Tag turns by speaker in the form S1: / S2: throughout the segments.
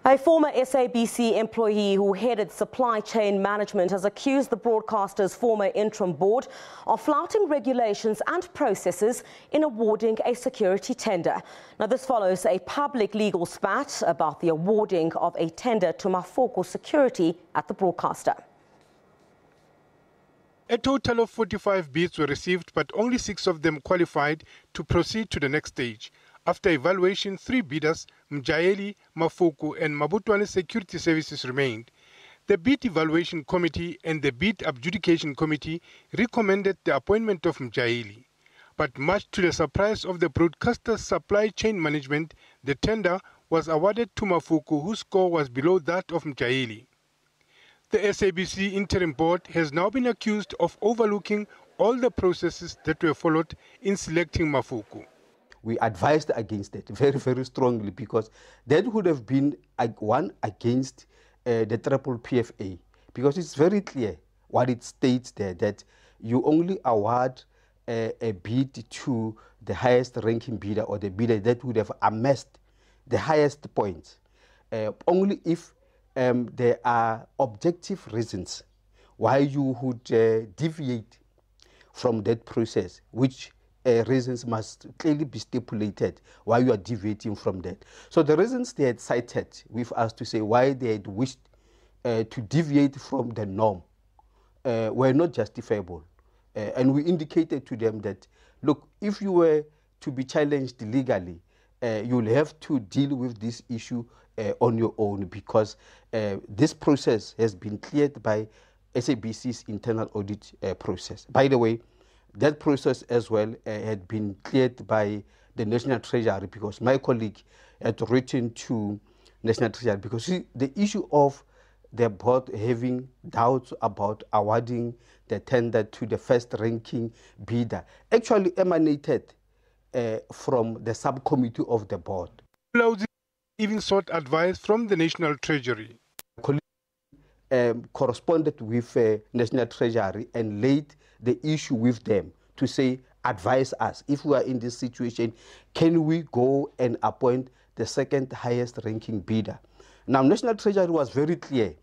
S1: A former SABC employee who headed supply chain management has accused the broadcaster's former interim board of flouting regulations and processes in awarding a security tender. Now, this follows a public legal spat about the awarding of a tender to Mafoko Security at the broadcaster.
S2: A total of 45 bids were received, but only 6 of them qualified to proceed to the next stage. After evaluation, 3 bidders, Mjaeli, Mafoko and Mabutwane Security Services remained. The Bid Evaluation Committee and the Bid Adjudication Committee recommended the appointment of Mjaeli. But much to the surprise of the broadcaster's supply chain management, the tender was awarded to Mafoko, whose score was below that of Mjaeli. The SABC interim board has now been accused of overlooking all the processes that were followed in selecting Mafoko.
S3: We advised against it very, very strongly, because that would have been one against the triple PFA, because it's very clear what it states there, that you only award a bid to the highest ranking bidder or the bidder that would have amassed the highest points, only if there are objective reasons why you would deviate from that process, which reasons must clearly be stipulated why you are deviating from that. So the reasons they had cited with us to say why they had wished to deviate from the norm were not justifiable. And we indicated to them that, look, if you were to be challenged legally, you'll have to deal with this issue on your own, because this process has been cleared by SABC's internal audit process. By the way, that process as well had been cleared by the National Treasury, because my colleague had written to National Treasury, because see, the issue of the board having doubts about awarding the tender to the first ranking bidder actually emanated from the subcommittee of the board.
S2: Mulaudzi even sought advice from the National Treasury.
S3: Corresponded with National Treasury and laid the issue with them to say, advise us, if we are in this situation, can we go and appoint the second highest ranking bidder? Now, National Treasury was very clear,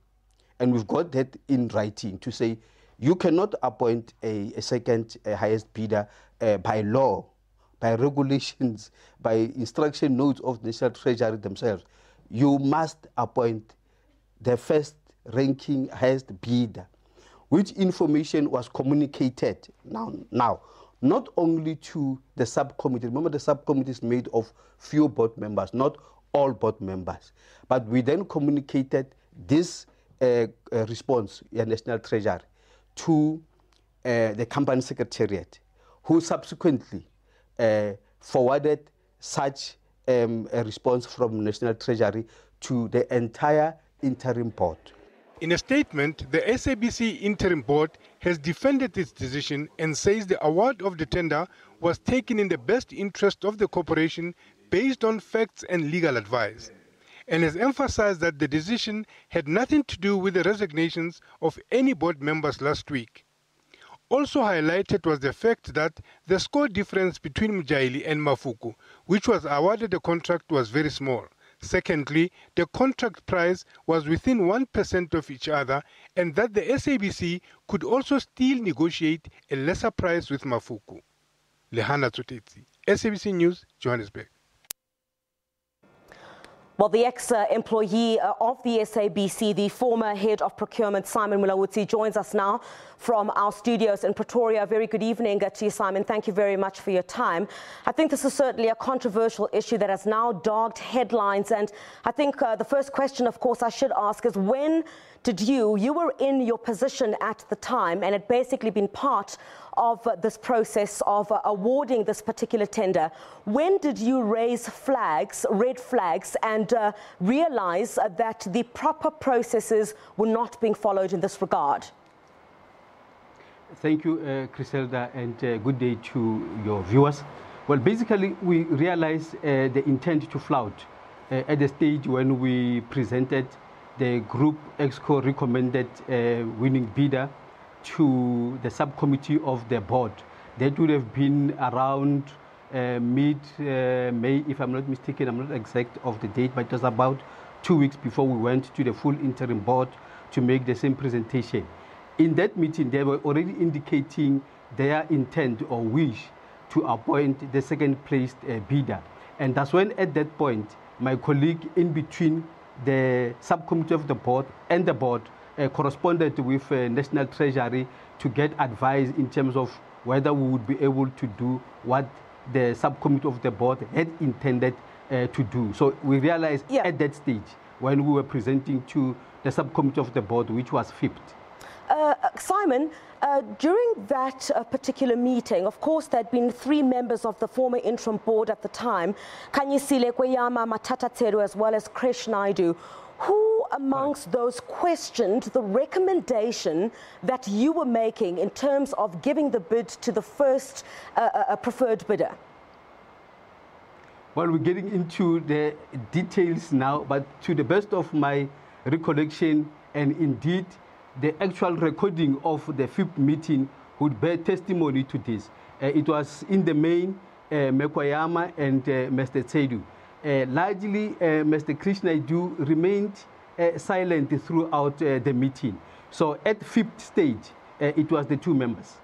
S3: and we've got that in writing, to say you cannot appoint a second highest bidder by law, by regulations, by instruction notes of the National Treasury themselves. You must appoint the first ranking highest bidder, which information was communicated now not only to the subcommittee. Remember, the subcommittee is made of few board members, not all board members. But we then communicated this response in National Treasury to the company secretariat, who subsequently forwarded such a response from National Treasury to the entire interim board.
S2: In a statement, the SABC interim board has defended its decision and says the award of the tender was taken in the best interest of the corporation based on facts and legal advice, and has emphasized that the decision had nothing to do with the resignations of any board members last week. Also highlighted was the fact that the score difference between Mjaeli and Mafoko, which was awarded the contract, was very small. Secondly, the contract price was within 1% of each other, and that the SABC could also still negotiate a lesser price with Mafoko. Lehana Tsotetsi, SABC News, Johannesburg.
S1: Well, the ex-employee of the SABC, the former head of procurement, Simon Mulaudzi, joins us now from our studios in Pretoria. Very good evening to you, Simon. Thank you very much for your time. I think this is certainly a controversial issue that has now dogged headlines. And I think the first question, of course, I should ask is, when did you were in your position at the time and had basically been part of this process of awarding this particular tender, when did you raise flags, red flags, and realize that the proper processes were not being followed in this regard?
S4: Thank you, Griselda, and good day to your viewers. Well, basically, we realized the intent to flout at the stage when we presented the group EXCO recommended winning bidder to the subcommittee of the board. That would have been around mid-May, if I'm not mistaken. I'm not exact of the date, but it was about 2 weeks before we went to the full interim board to make the same presentation. In that meeting, they were already indicating their intent or wish to appoint the second placed bidder. And that's when, at that point, my colleague in between the subcommittee of the board and the board corresponded with National Treasury to get advice in terms of whether we would be able to do what the subcommittee of the board had intended to do. So we realized at that stage, when we were presenting to the subcommittee of the board, which was flipped.
S1: Simon, during that particular meeting, of course, there had been 3 members of the former interim board at the time, Kanyisile Kweyama, Matata Tsedu, as well as Krish Naidu. Who amongst those questioned the recommendation that you were making in terms of giving the bid to the first preferred bidder?
S4: Well, we're getting into the details now, but to the best of my recollection, and indeed the actual recording of the 5th meeting would bear testimony to this. It was in the main Mekwayama and Mr. Tsedu. Largely, Mr. Krishnaidu remained silent throughout the meeting. So at 5th stage, it was the 2 members.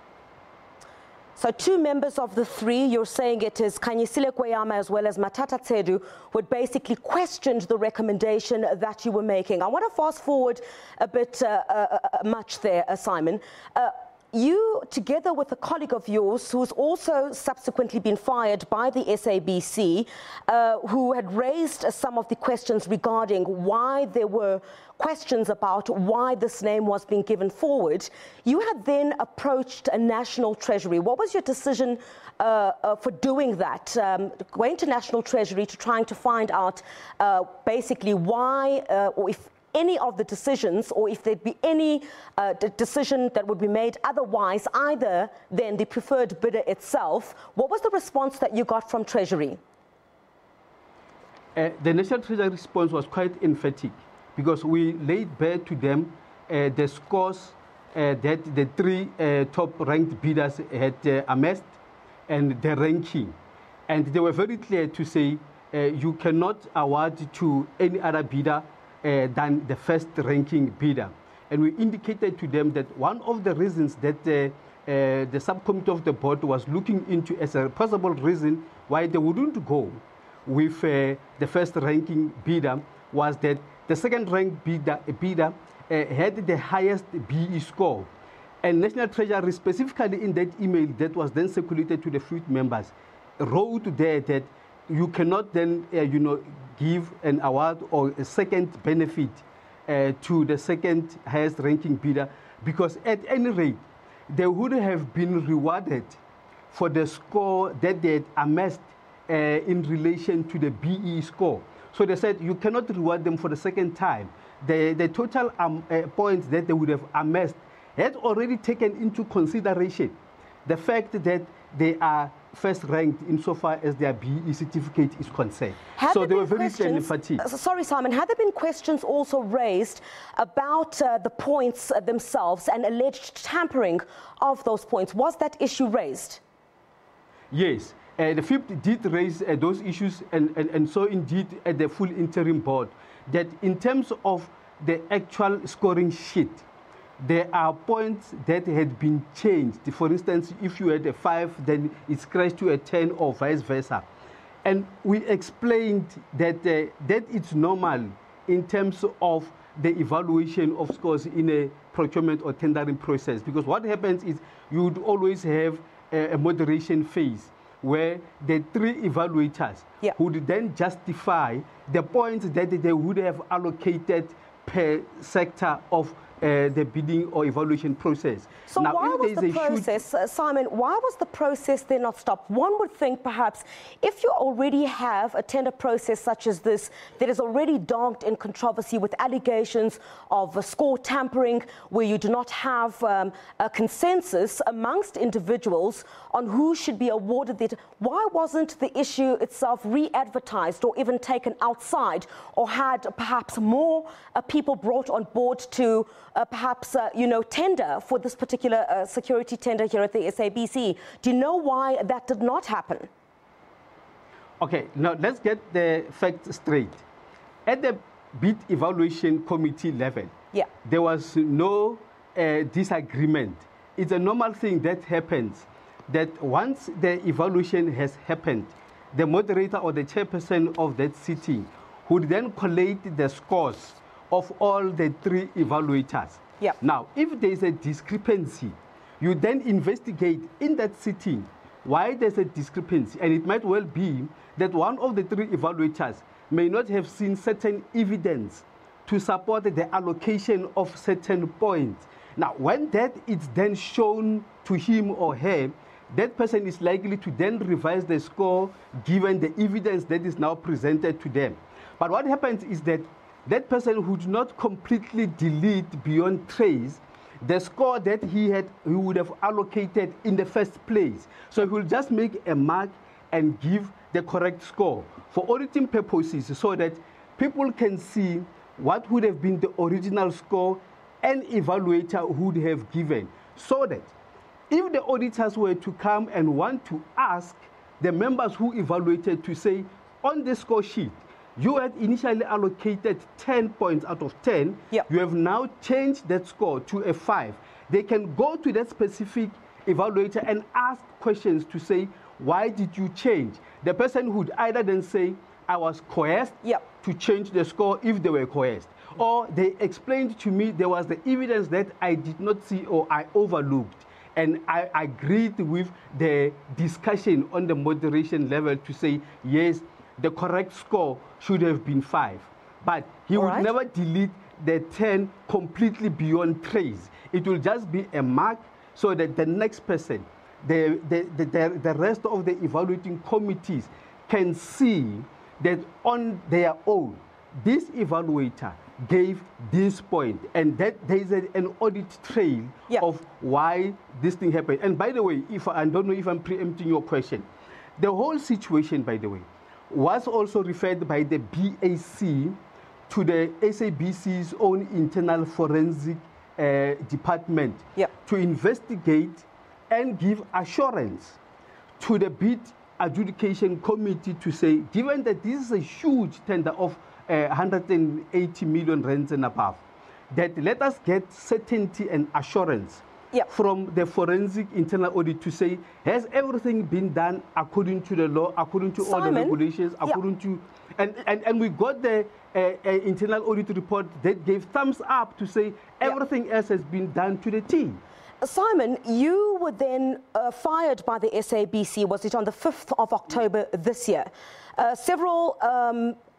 S1: So 2 members of the 3, you're saying it is Kanyisile Kweyama as well as Matata Tsedu, who basically questioned the recommendation that you were making. I want to fast forward a bit much there, Simon. You, together with a colleague of yours, who's also subsequently been fired by the SABC, who had raised some of the questions regarding why there were questions about why this name was being given forward, you had then approached a National Treasury. What was your decision for doing that, going to National Treasury to trying to find out basically why, or if any of the decisions, or if there'd be any decision that would be made otherwise, either than the preferred bidder itself? What was the response that you got from Treasury?
S4: The National Treasury response was quite emphatic, because we laid bare to them the scores that the 3 top-ranked bidders had amassed and the ranking. And they were very clear to say you cannot award to any other bidder than the first-ranking bidder. And we indicated to them that one of the reasons that the subcommittee of the board was looking into as a possible reason why they wouldn't go with the first-ranking bidder was that the second-ranked bidder had the highest BE score. And National Treasury, specifically in that email that was then circulated to the fleet members, wrote there that you cannot then, give an award or a second benefit to the second highest ranking bidder, because at any rate, they would have been rewarded for the score that they had amassed in relation to the BE score. So they said you cannot reward them for the second time. The total points that they would have amassed had already taken into consideration the fact that they are first ranked insofar as their BE certificate is concerned. So they were very emphatic.
S1: Sorry, Simon, had there been questions also raised about the points themselves and alleged tampering of those points? Was that issue raised?
S4: Yes. The FIP did raise those issues, and so indeed at the full interim board, that in terms of the actual scoring sheet, there are points that had been changed. For instance, if you had a 5, then it's crashed to a 10 or vice versa. And we explained that that it's normal in terms of the evaluation of scores in a procurement or tendering process. Because what happens is you would always have a moderation phase where the 3 evaluators would then justify the points that they would have allocated per sector of the bidding or evaluation process.
S1: So now, why was the process, Simon, why was the process then not stopped? One would think perhaps if you already have a tender process such as this that is already dogged in controversy with allegations of score tampering, where you do not have a consensus amongst individuals on who should be awarded it, why wasn't the issue itself re-advertised or even taken outside, or had perhaps more people brought on board to tender for this particular security tender here at the SABC? Do you know why that did not happen? Okay,
S4: now let's get the facts straight. At the bid evaluation committee level, there was no disagreement. It's a normal thing that happens, that once the evaluation has happened, the moderator or the chairperson of that sitting would then collate the scores of all the 3 evaluators. Now, if there is a discrepancy, you then investigate in that sitting why there's a discrepancy. And it might well be that one of the 3 evaluators may not have seen certain evidence to support the allocation of certain points. Now, when that is then shown to him or her, that person is likely to then revise the score given the evidence that is now presented to them. But what happens is that that person would not completely delete beyond trace the score that he would have allocated in the first place. So he will just make a mark and give the correct score for auditing purposes, so that people can see what would have been the original score an evaluator would have given, so that if the auditors were to come and want to ask the members who evaluated to say, on the score sheet, you had initially allocated 10 points out of 10. You have now changed that score to a 5. They can go to that specific evaluator and ask questions to say, why did you change? The person would either then say, I was coerced to change the score if they were coerced. Or they explained to me there was the evidence that I did not see or I overlooked. And I agreed with the discussion on the moderation level to say, yes, the correct score should have been 5. But he would never delete the 10 completely beyond trace. It will just be a mark so that the next person, the rest of the evaluating committees can see that on their own, this evaluator gave this point, and that there is an audit trail of why this thing happened. And by the way, I don't know if I'm preempting your question, the whole situation, by the way, was also referred by the BAC to the SABC's own internal forensic department to investigate and give assurance to the bid adjudication committee to say, given that this is a huge tender of 180 million rands and above, that let us get certainty and assurance from the forensic internal audit to say, has everything been done according to the law, according to all the regulations, according to, and we got the internal audit report that gave thumbs up to say everything else has been done to the T.
S1: Simon, you were then fired by the SABC, was it on the 5th of October this year? Several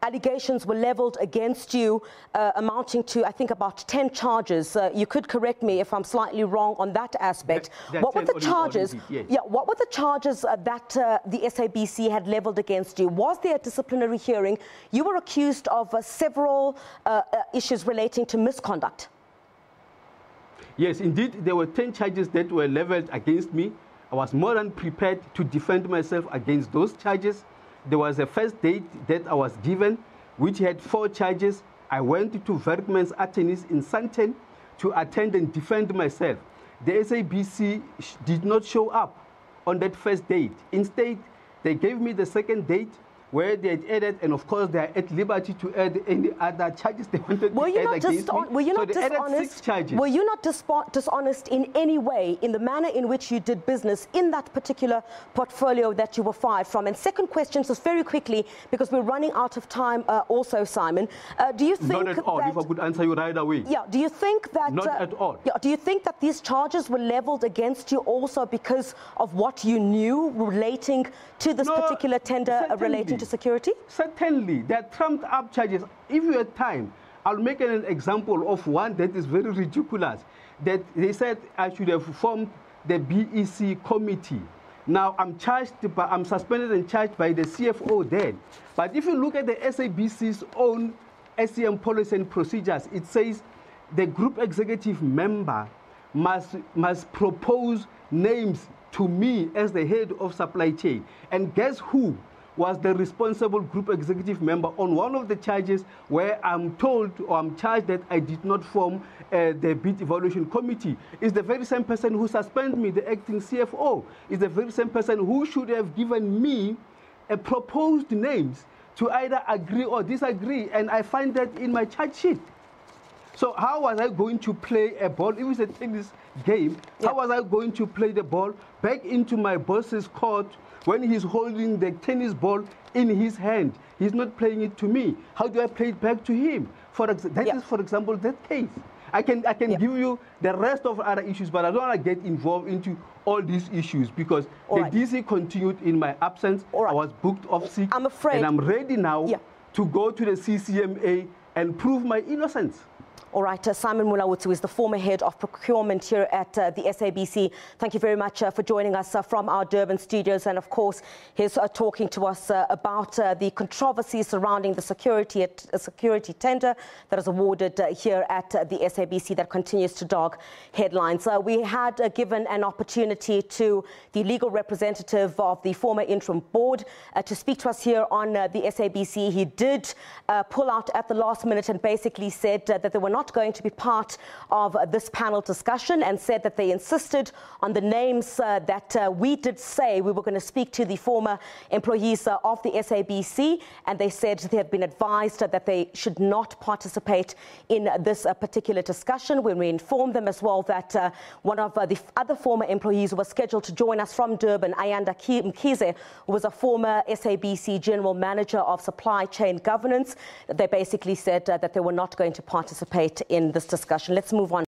S1: allegations were leveled against you, amounting to, I think, about 10 charges. You could correct me if I'm slightly wrong on that aspect. What were the charges? What were the charges that the SABC had leveled against you? Was there a disciplinary hearing? You were accused of several issues relating to misconduct.
S4: Yes, indeed, there were 10 charges that were leveled against me. I was more than prepared to defend myself against those charges. There was a first date that I was given, which had 4 charges. I went to Werkman's attorneys in Sandton to attend and defend myself. The SABC did not show up on that first date. Instead, they gave me the second date, where they had added, and of course they are at liberty to add any other charges they wanted to add against me.
S1: Were you not
S4: dishonest?
S1: Added 6 charges. Were you not dishonest in any way in the manner in which you did business in that particular portfolio that you were fired from? And second question, just very quickly, because we're running out of time also, Simon, do you think
S4: not at all, if I could answer you right away.
S1: Do you think that...
S4: Not at all.
S1: Do you think that these charges were leveled against you also because of what you knew relating to this particular tender relating to security?
S4: Certainly. They're trumped up charges. If you had time, I'll make an example of one that is very ridiculous. That they said I should have formed the BEC committee. Now I'm suspended and charged by the CFO then. But if you look at the SABC's own SEM policy and procedures, it says the group executive member must propose names to me as the head of supply chain. And guess who was the responsible group executive member on one of the charges where I'm told or I'm charged that I did not form the bid evaluation committee? Is the very same person who suspended me, the acting CFO. Is the very same person who should have given me proposed names to either agree or disagree, and I find that in my charge sheet. So how was I going to play a ball? If it's a tennis game, how was I going to play the ball back into my boss's court when he's holding the tennis ball in his hand? He's not playing it to me. How do I play it back to him? That is, for example, that case. I can give you the rest of other issues, but I don't want to get involved into all these issues because the DC continued in my absence. I was booked off sick.
S1: I'm afraid.
S4: And I'm ready now to go to the CCMA and prove my innocence.
S1: All right, Simon Mulaudzi, who is the former head of procurement here at the SABC. Thank you very much for joining us from our Durban studios. And of course, he's talking to us about the controversy surrounding the security tender that is awarded here at the SABC that continues to dog headlines. We had given an opportunity to the legal representative of the former interim board to speak to us here on the SABC. He did pull out at the last minute and basically said that they were not going to be part of this panel discussion and said that they insisted on the names that we did say we were going to speak to the former employees of the SABC, and they said they have been advised that they should not participate in this particular discussion. When we informed them as well that one of the other former employees who was scheduled to join us from Durban, Ayanda Mkhize, who was a former SABC General Manager of Supply Chain Governance, they basically said that they were not going to participate in this discussion. Let's move on.